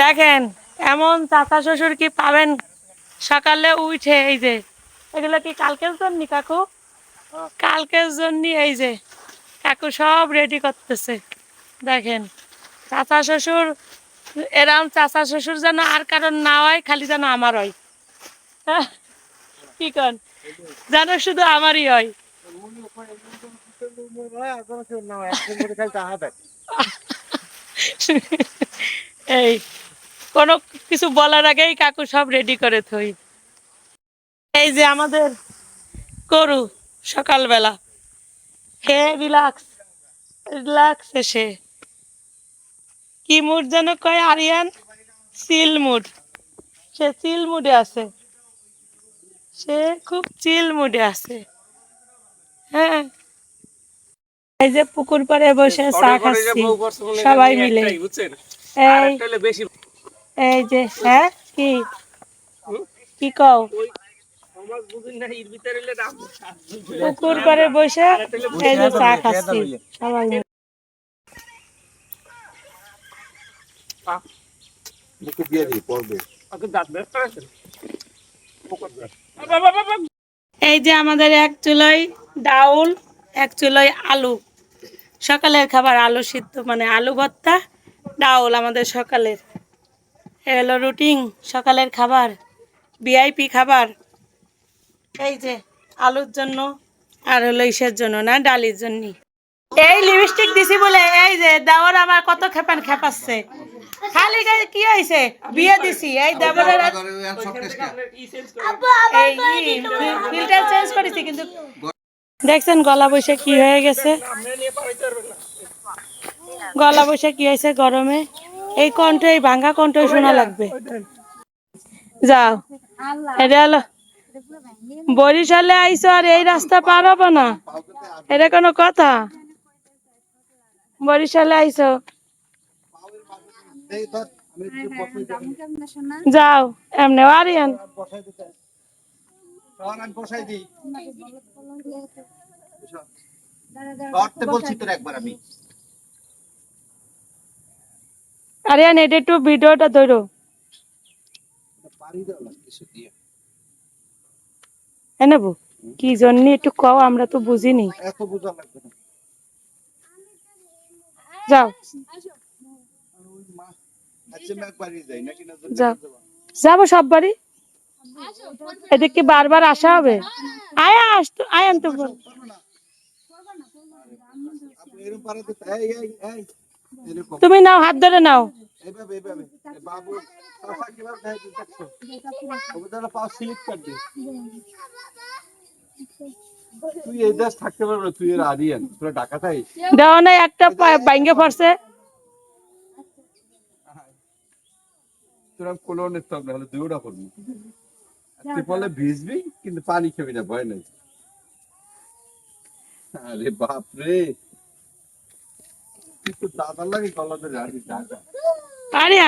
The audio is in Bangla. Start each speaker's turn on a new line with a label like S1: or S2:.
S1: দেখেন এমন চাচা শ্বশুর কি পাবেন সকালে উঠে। এই যে এগুলো কি কালকের জন্য কাকু? কালকের জন্য এই যে কাকু সব রেডি করতেছে। দেখেন চাচা শ্বশুর, এরম চাচা শ্বশুর যেন আর কারণ না হয়, খালি যেন আমার হয়। কি কন, যেন শুধু আমারই হয়। এই কোনো কিছু বলার আগেই কাকু সব রেডি করে থই। এই যে আমাদের গরু সকালবেলা খেয়ে রিল্যাক্স রিল্যাক্স এসে কি মুড যেন কয় আরিয়ান, চিল মুড। সে চিল মুডে আছে, সে খুব চিল মুডে আছে। হ্যাঁ, এই যে পুকুর পাড়ে বসে চা খাচ্ছি সবাই মিলে। এই যে হ্যাঁ কি কি কও? পুকুর পাড়ে বসে এই যে চা খাচ্ছি সবাই মিলে। এই যে আমাদের এক চুলোয় ডাউল, এক চুলোয় আলু, সকালের খাবার আলু সিদ্ধ, মানে আলু ভর্তা ডাউল আমাদের সকালের। হলো রুটিন সকালের খাবার, ভিআইপি খাবার। এই যে আলুর জন্য আর হলো ইসের জন্য না, ডালির জন্য। এই লিপস্টিক দিছি বলে এই যে দেওয়ার আমার কত খেপান খেপাচ্ছে। খালি কি হয়েছে, বিয়ে দিছি এই দেবরের ফিল্টার চেঞ্জ করেছি কিন্তু দেখছেন গলা বসে কি হয়ে গেছে। গলা বসে কি হয়েছে গরমে, এই কণ্ঠ, এই ভাঙ্গা কণ্ঠ শোনা লাগবে। যাও, এটা হলো বরিশালে আইসো আর এই রাস্তা পার হবো না, এটা কোনো কথা? বরিশালে আইসো, যাও এমনি আরিয়ান। আরিয়ান এটা একটু ভিডিওটা ধরো। নেবো কি জন্য একটু কও, আমরা তো বুঝিনি। যাও যাও, যাবো সব বাড়ি। এদিক কি বারবার আসা হবে? আয়া আসতো আয়ান তো তুমি নাও, হাত ধরে নাও। দেওয়া নাই একটা ভাঙ্গে পড়ছে।
S2: ভিজবি কিন্তু পানি খাবি না, ভয় নাই। আরে বাপরে, তুই তো দাদার লাগে গলাতে রাখি।
S1: আরে